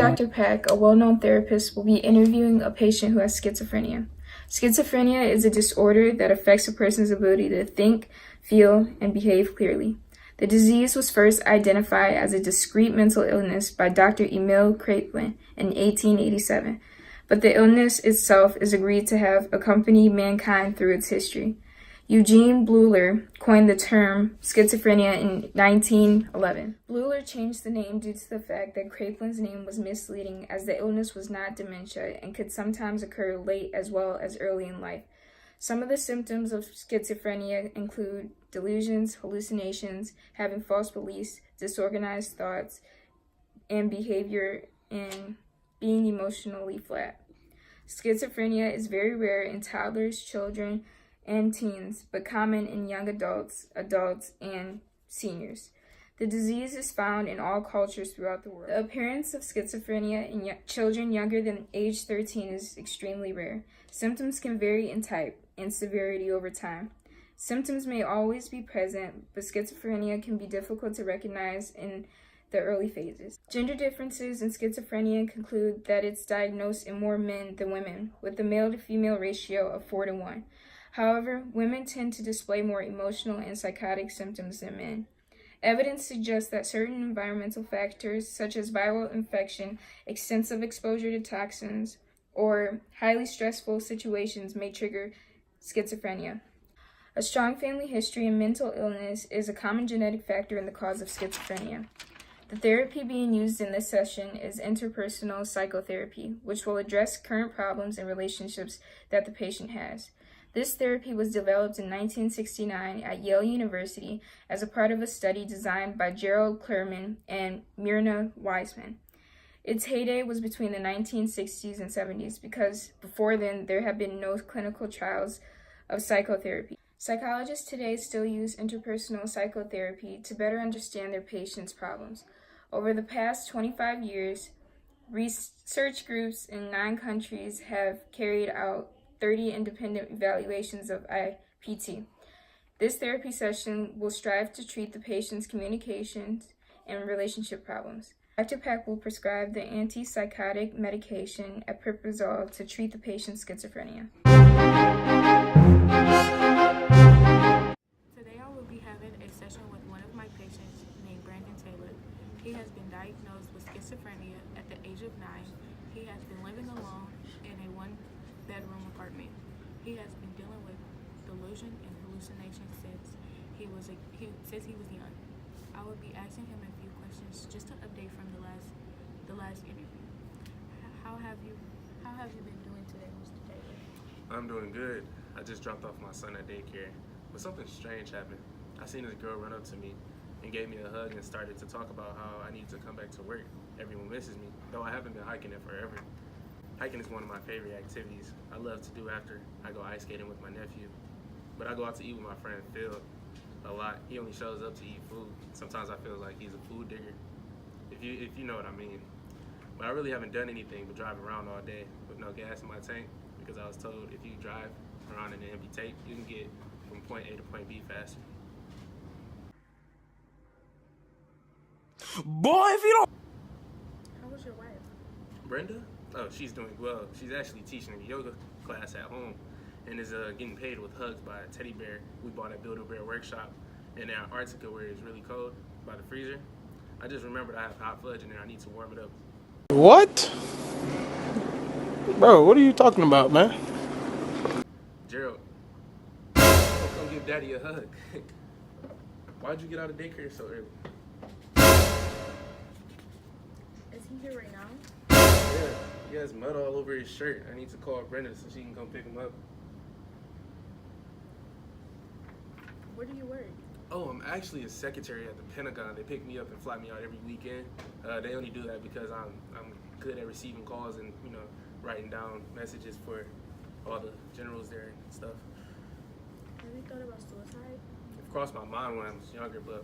Dr. Peck, a well-known therapist, will be interviewing a patient who has schizophrenia. Schizophrenia is a disorder that affects a person's ability to think, feel, and behave clearly. The disease was first identified as a discrete mental illness by Dr. Emil Kraepelin in 1887, but the illness itself is agreed to have accompanied mankind through its history. Eugene Bleuler coined the term schizophrenia in 1911. Bleuler changed the name due to the fact that Kraepelin's name was misleading, as the illness was not dementia and could sometimes occur late as well as early in life. Some of the symptoms of schizophrenia include delusions, hallucinations, having false beliefs, disorganized thoughts, and behavior, and being emotionally flat. Schizophrenia is very rare in toddlers, children, and teens, but common in young adults, and seniors. The disease is found in all cultures throughout the world. The appearance of schizophrenia in children younger than age 13 is extremely rare. Symptoms can vary in type and severity over time. Symptoms may always be present, but schizophrenia can be difficult to recognize in the early phases. Gender differences in schizophrenia conclude that it's diagnosed in more men than women, with the male to female ratio of 4:1. However, women tend to display more emotional and psychotic symptoms than men. Evidence suggests that certain environmental factors, such as viral infection, extensive exposure to toxins, or highly stressful situations may trigger schizophrenia. A strong family history and mental illness is a common genetic factor in the cause of schizophrenia. The therapy being used in this session is interpersonal psychotherapy, which will address current problems and relationships that the patient has. This therapy was developed in 1969 at Yale University as a part of a study designed by Gerald Klerman and Myrna Weissman. Its heyday was between the 1960s and 70s because before then there had been no clinical trials of psychotherapy. Psychologists today still use interpersonal psychotherapy to better understand their patients' problems. Over the past 25 years, research groups in 9 countries have carried out 30 independent evaluations of IPT. This therapy session will strive to treat the patient's communications and relationship problems. Dr. Peck will prescribe the antipsychotic medication epiprazole to treat the patient's schizophrenia. Today I will be having a session with one of my patients named Brandon Taylor. He has been diagnosed with schizophrenia at the age of 9. He has been living alone in a one-bedroom apartment. He has been dealing with delusion and hallucination since he was young. I will be asking him a few questions just to update from the last interview. How have you been doing today, Mr. Taylor? I'm doing good. I just dropped off my son at daycare, but something strange happened. I seen this girl run up to me and gave me a hug and started to talk about how I need to come back to work. Everyone misses me, though I haven't been hiking in forever. Hiking is one of my favorite activities I love to do after I go ice skating with my nephew. But I go out to eat with my friend Phil a lot. He only shows up to eat food. Sometimes I feel like he's a food digger, if you know what I mean. But I really haven't done anything but drive around all day with no gas in my tank, because I was told if you drive around in an empty tank, you can get from point A to point B faster. Boy, if you don't... How was your wife? Brenda? Oh, she's doing well. She's actually teaching a yoga class at home and is getting paid with hugs by a teddy bear we bought at Build-A-Bear Workshop in Antarctica, where it's really cold by the freezer. I just remembered I have hot fudge in there. I need to warm it up. What? Bro, what are you talking about, man? Gerald, come give Daddy a hug. Why'd you get out of daycare so early? Is he here right now? Yeah, he has mud all over his shirt. I need to call Brenda so she can come pick him up. Where do you work? Oh, I'm actually a secretary at the Pentagon. They pick me up and fly me out every weekend. They only do that because I'm good at receiving calls and, writing down messages for all the generals there and stuff. Have you thought about suicide? It crossed my mind when I was younger, but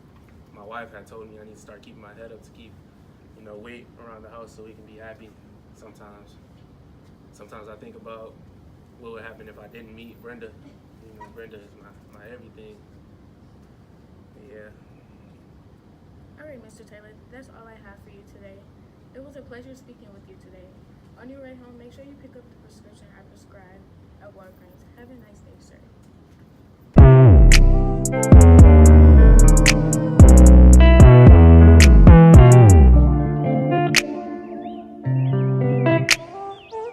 my wife had told me I need to start keeping my head up to keep, weight around the house so we can be happy sometimes. Sometimes I think about what would happen if I didn't meet Brenda. Brenda is my everything. Yeah. All right, Mr. Taylor, that's all I have for you today. It was a pleasure speaking with you today. On your way home, make sure you pick up the prescription I prescribed at Walgreens. Have a nice day, sir.